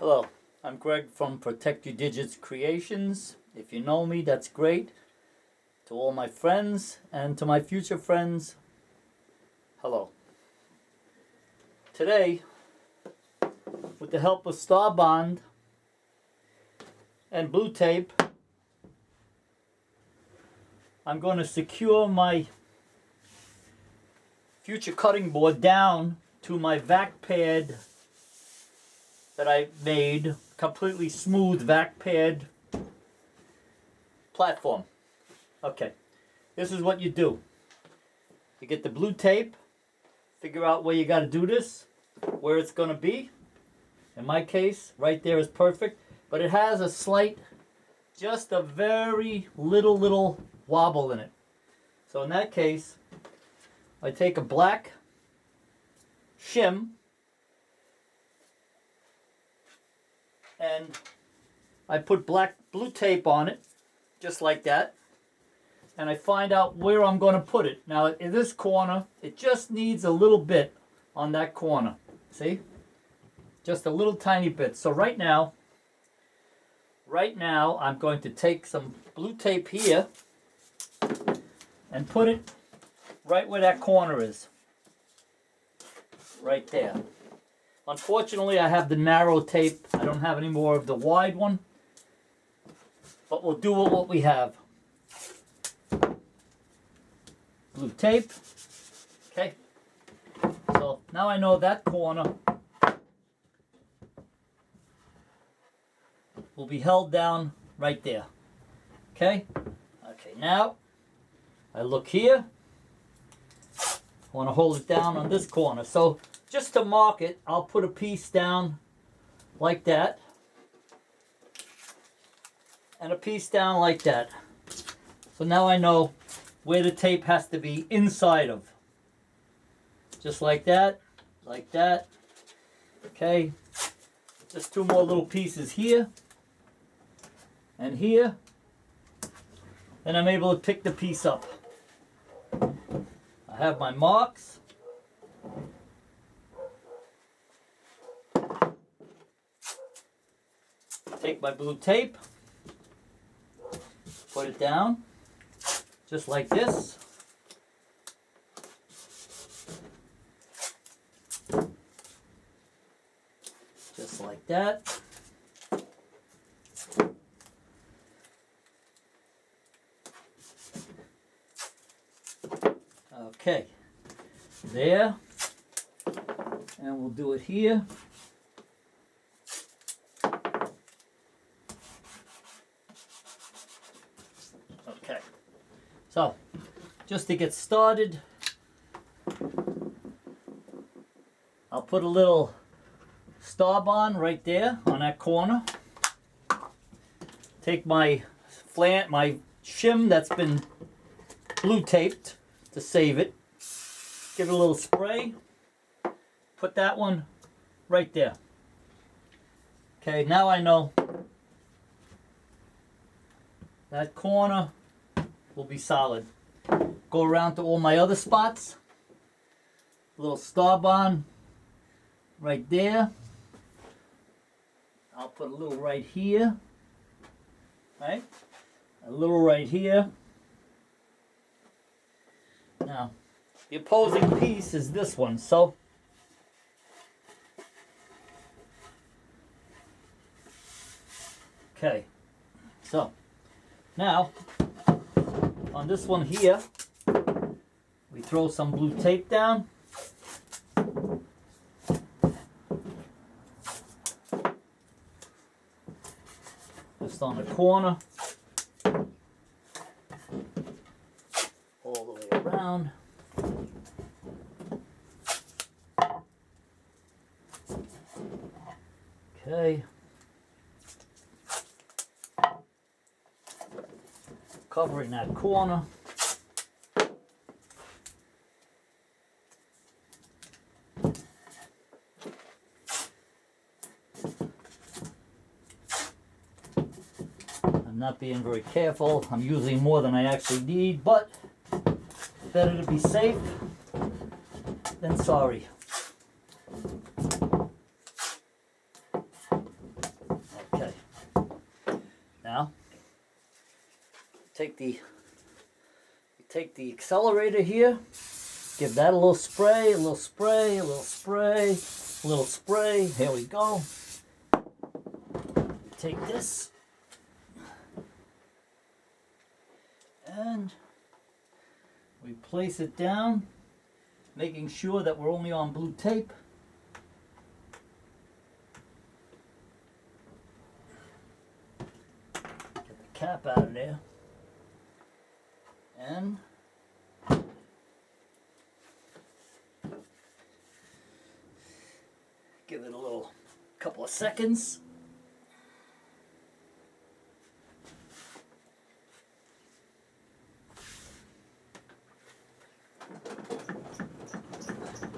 Hello, I'm Greg from Protect Your Digits Creations. If you know me, that's great. To all my friends and to my future friends, hello. Today, with the help of Starbond and blue tape, I'm going to secure my future cutting board down to my vac pad that I made, completely smooth vac pad platform. Okay, this is what you do. You get the blue tape, figure out where you got to do this, where it's going to be. In my case, right there is perfect, but it has a slight, just a very little wobble in it. So in that case, I take a black shim and I put blue tape on it, just like that, and I find out where I'm going to put it. Now in this corner, it just needs a little bit on that corner. See? Just a little tiny bit. So right now I'm going to take some blue tape here and put it right where that corner is. Right there. Unfortunately, I have the narrow tape. I don't have any more of the wide one. But we'll do what we have. Blue tape. Okay. So now I know that corner will be held down right there. Okay? Okay, now I look here. I want to hold it down on this corner. So just to mark it, I'll put a piece down like that. And a piece down like that. So now I know where the tape has to be inside of. Just like that. Like that. Okay. Just two more little pieces here. And here. And I'm able to pick the piece up. I have my marks. Take my blue tape, put it down, just like this. Just like that. Okay, there, and we'll do it here. Okay, so just to get started, I'll put a little Starbond right there on that corner. Take my shim that's been blue taped to save it. Give it a little spray. Put that one right there. Okay, now I know that corner will be solid. Go around to all my other spots. A little Starbond right there. I'll put a little right here. Right? A little right here. Now, the opposing piece is this one, so okay. So now on this one here, we throw some blue tape down. Just on the corner. All the way around. Okay. Covering that corner. I'm not being very careful. I'm using more than I actually need, but better to be safe than sorry. take the accelerator here, give that a little spray, a little spray, a little spray, a little spray. Here we go. Take this and we place it down, making sure that we're only on blue tape. Get the cap out of there. And give it a little couple of seconds.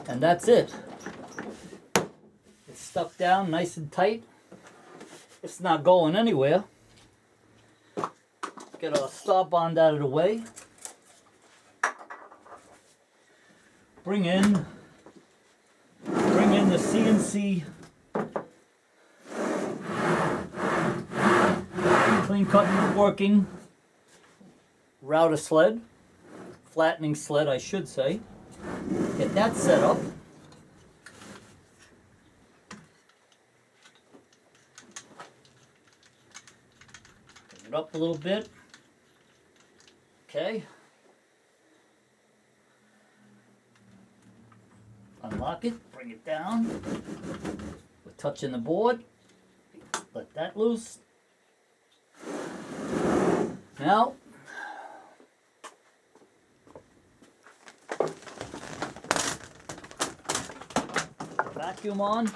And that's it. It's stuck down nice and tight. It's not going anywhere. Get our Starbond out of the way. Bring in the CNC clean cut woodworking router sled, flattening sled I should say. Get that set up. Bring it up a little bit. Okay. Unlock it, bring it down. We're touching the board. Let that loose. Now, vacuum on.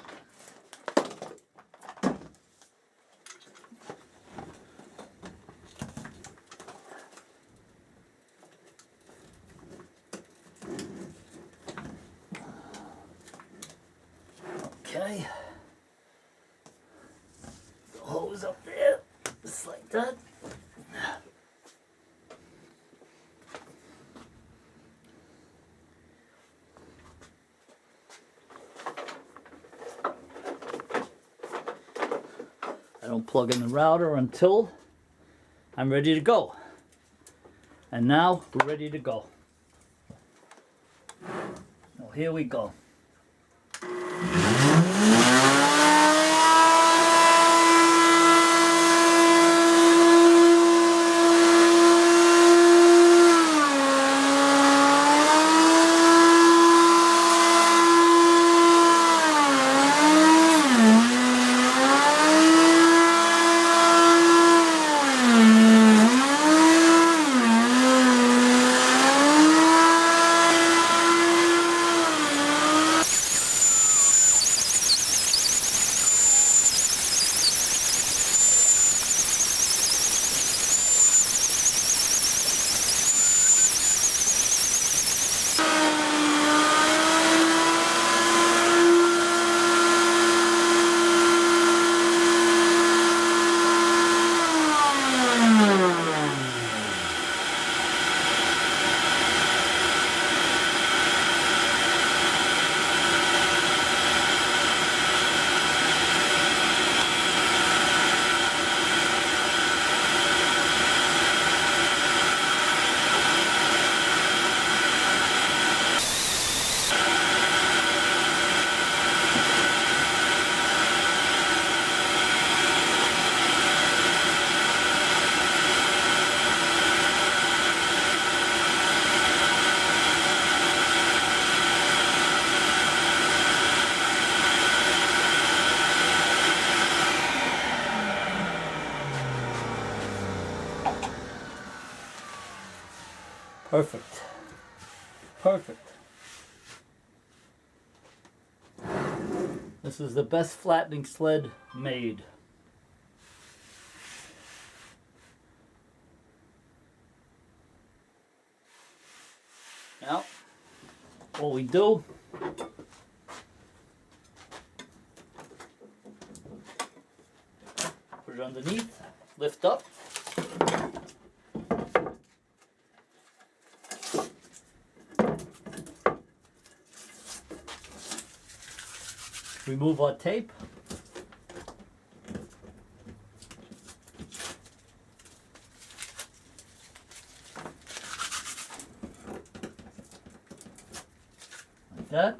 Okay. The hose up there, just like that. I don't plug in the router until I'm ready to go. And now we're ready to go. Well, here we go. Perfect. Perfect. This is the best flattening sled made. Now, what we do, put it underneath, lift up. Remove our tape. that.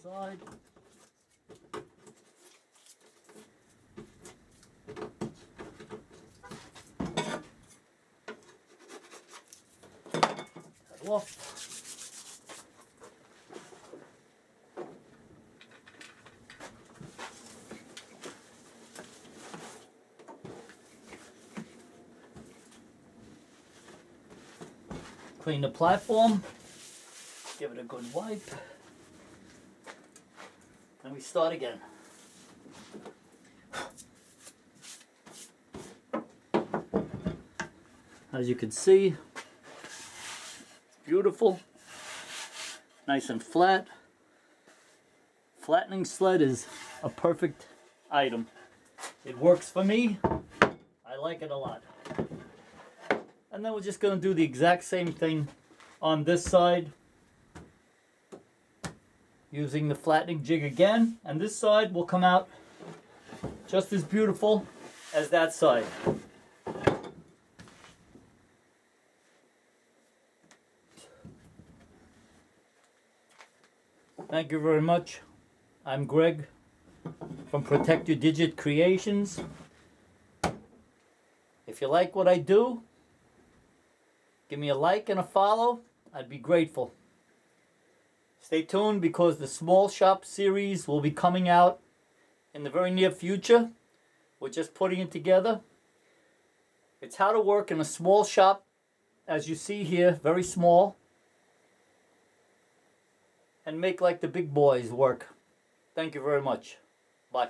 Side. Cut off. Clean the platform. Give it a good wipe. And we start again. As you can see, it's beautiful, nice and flat. Flattening sled is a perfect item. It works for me. I like it a lot. And then we're just going to do the exact same thing on this side, using the flattening jig again, and this side will come out just as beautiful as that side. Thank you very much. I'm Greg from Protect Your Digit Creations. If you like what I do, give me a like and a follow. I'd be grateful. Stay tuned because the small shop series will be coming out in the very near future. We're just putting it together. It's how to work in a small shop, as you see here, very small, and make like the big boys work. Thank you very much. Bye.